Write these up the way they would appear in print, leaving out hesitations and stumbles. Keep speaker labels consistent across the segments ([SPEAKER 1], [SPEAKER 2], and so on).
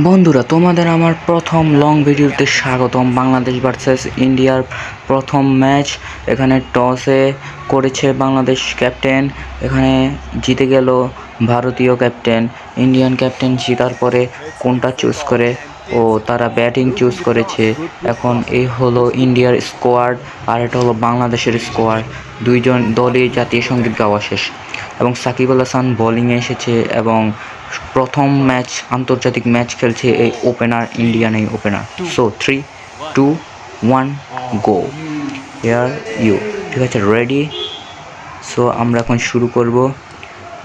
[SPEAKER 1] বন্ধুরা, তোমাদের আমার প্রথম লং ভিডিওতে স্বাগতম। বাংলাদেশ ভার্সেস ইন্ডিয়ার প্রথম ম্যাচ। এখানে টসে করেছে বাংলাদেশ ক্যাপ্টেন, এখানে জিতে গেল ভারতীয় ক্যাপ্টেন। ইন্ডিয়ান ক্যাপ্টেন জিতার পরে কোনটা চুজ করে, ও তারা ব্যাটিং চুজ করেছে। এখন এই হলো ইন্ডিয়ার স্কোয়াড আর এটা হলো বাংলাদেশের স্কোয়াড। দুইজন দলই জাতীয় সঙ্গীত গাওয়া শেষ এবং সাকিব আল হাসান বোলিংয়ে এসেছে এবং প্রথম ম্যাচ, আন্তর্জাতিক ম্যাচ খেলছে এই ওপেনার, ইন্ডিয়ান এই opener. So 3, 2, 1 go. Here you. ঠিক আছে, রেডি? সো আমরা এখন শুরু করব।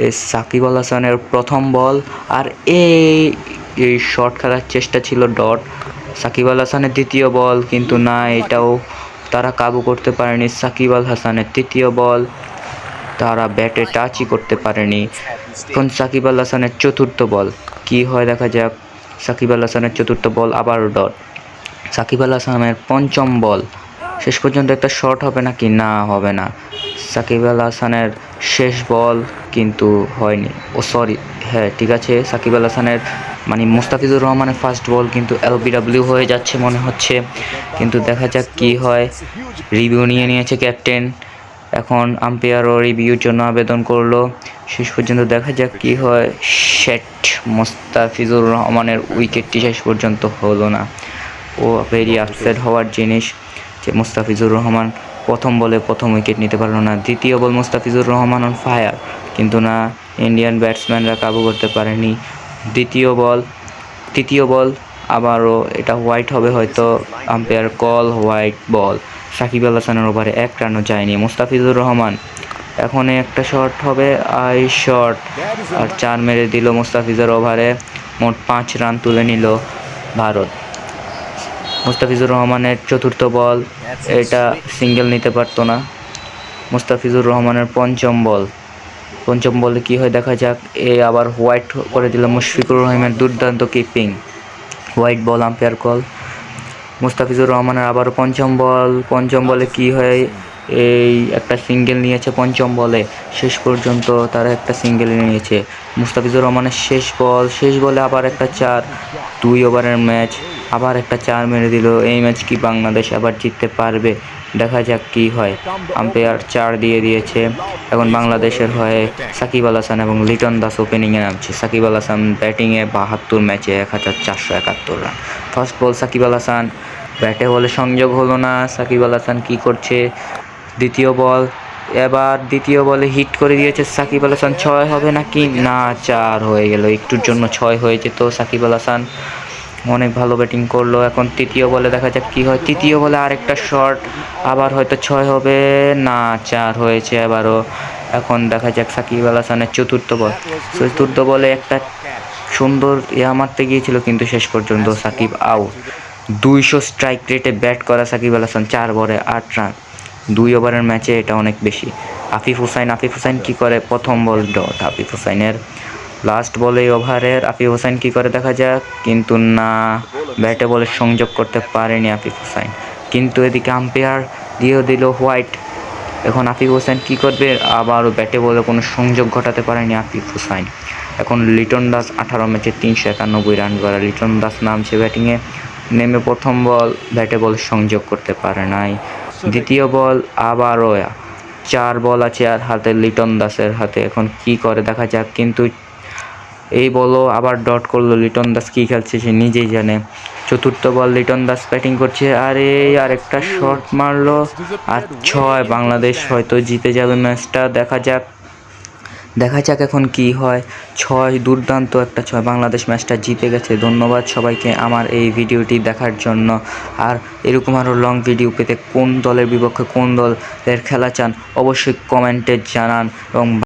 [SPEAKER 1] এই সাকিব আল হাসানের প্রথম বল, আর এই শট খেলার চেষ্টা ছিল ডট। সাকিব আল হাসানের দ্বিতীয় বল, কিন্তু না, এটাও তারা কাবু করতে পারেনি। সাকিব আল হাসানের তৃতীয় বল, তারা ব্যাটে টাচই করতে পারেনি। এখন সাকিব আল হাসানের চতুর্থ বল, কি হয় দেখা যাক। সাকিব আল হাসানের চতুর্থ বল, আবারও ডট। সাকিব আল হাসানের পঞ্চম বল, শেষ পর্যন্ত একটা শট হবে নাকি? না, হবে না। সাকিব আল হাসানের শেষ বল কিন্তু হয়নি। সরি, হ্যাঁ ঠিক আছে, সাকিব আল হাসানের মুস্তাফিজুর রহমানের ফার্স্ট বল কিন্তু LBW হয়ে যাচ্ছে মনে হচ্ছে, কিন্তু দেখা যাক কি হয়। রিভিউ নিয়েছে ক্যাপ্টেন, এখন আম্পায়ারও রিভিউর জন্য আবেদন করলো। শেষ পর্যন্ত দেখা যাক কি হয়। শেট, মুস্তাফিজুর রহমানের উইকেটটি শেষ পর্যন্ত হলো না। ও ভেরি আপসেট হওয়ার জিনিস যে মুস্তাফিজুর রহমান প্রথম বলে প্রথম উইকেট নিতে পারলো না। দ্বিতীয় বল মুস্তাফিজুর রহমান অন ফায়ার, কিন্তু না, ইন্ডিয়ান ব্যাটসম্যানরা কাবু করতে পারেনি। তৃতীয় বল আবারও এটা হোয়াইট হবে হয়তো, umpire call white ball. Shakib Al হাসানের ওভারে 1 রানও যায়নি। মুস্তাফিজুর রহমান, এখন একটা শট হবে, শট, আর 4 মেরে দিল মুস্তাফিজুর ওভারে। মোট 5 রান তুলে নিল ভারত। মুস্তাফিজুর রহমানের চতুর্থ বল, এটা সিঙ্গেল নিতে পারতো না। মুস্তাফিজুর রহমানের পঞ্চম বলে কি হয় দেখা যাক। আবার হোয়াইট করে দিল। মুশফিকুর রহিমের দুর্দান্ত keeping, white ball, umpire call. Mustafizur রহমানের আবারও পঞ্চম বলে কি হয়, একটা সিঙ্গেল নিয়েছে পঞ্চম বলে। শেষ পর্যন্ত তারা একটা সিঙ্গেল নিয়েছে। মুস্তাফিজুর রহমানের শেষ বলে আবার একটা 4। 2 ওভারের ম্যাচ, আবার একটা 4 মেরে দিল। এই ম্যাচ কি বাংলাদেশ আবার জিততে পারবে? দেখা যাক কি হয়। আম্পায়ার 4 দিয়ে দিয়েছে। এখন বাংলাদেশের হয়ে সাকিব আল হাসান এবং লিটন দাস ওপেনিংয়ে নামছে। সাকিব আল হাসান ব্যাটিংয়ে 72 ম্যাচে 1471 রান। ফার্স্ট বল সাকিব আল হাসান, ব্যাটে বলে সংযোগ হলো না। সাকিব আল হাসান কী করছে? দ্বিতীয় বলে হিট করে দিয়েছে সাকিব আল হাসান। 6 হবে নাকি? না, 4 হয়ে গেল। একটুর জন্য 6 হয়ে যেত। সাকিব আল হাসান অনেক ভালো ব্যাটিং করলো। এখন তৃতীয় বলে দেখা যাক কি হয়। তৃতীয় বলে আরেকটা শট, আবার হয়তো 6 হবে না, 4 হয়েছে আবারও। এখন দেখা যাক সাকিব আল হাসানের চতুর্থ বলে একটা সুন্দর মারতে গিয়েছিল, কিন্তু শেষ পর্যন্ত সাকিব আউট। 200 স্ট্রাইক রেটে ব্যাট করা সাকিব আল হাসান, 4 বলে 8 রান। 2 ওভারের ম্যাচে এটা অনেক বেশি। আফিফ হুসাইন কি করে? প্রথম বল ডট। আফিফ হুসাইনের লাস্ট বলে ওভারের। আফিফ হুসাইন কি করে দেখা যাক, কিন্তু না, ব্যাটে বলে সংযোগ করতে পারেনি আফিফ হুসাইন। কিন্তু এদিকে আম্পায়ার দিয়েও দিল হোয়াইট। এখন আফিফ হুসাইন কি করবে? আবারও ব্যাটে বলে কোনো সংযোগ ঘটাতে পারেনি আফিফ হুসাইন। এখন লিটন দাস 18 ম্যাচে 391 রান করা লিটন দাস নামছে ব্যাটিংয়ে। নেমে প্রথম বল, ব্যাটে বল সংযোগ করতে পারে নাই। দ্বিতীয় বল, আবারও 4 বল আছে আর হাতে লিটন দাসের হাতে। এখন কি করে দেখা যাক, কিন্তু এই বলও আবার ডট করলো। লিটন দাস কী খেলছে সে নিজেই জানে। চতুর্থ বল, লিটন দাস ব্যাটিং করছে, আর একটা শট মারলো, আর 6। বাংলাদেশ হয়তো জিতে যাবে ম্যাচটা। দেখা যাক এখন কি হয়। 6, দুর্দান্ত একটা 6, বাংলাদেশ ম্যাচটা জিতে গেছে। ধন্যবাদ সবাইকে আমার এই ভিডিওটি দেখার জন্য। আর এরকম আরও লং ভিডিও পেতে কোন দলের বিপক্ষে কোন দলের খেলা চান অবশ্যই কমেন্টে জানান এবং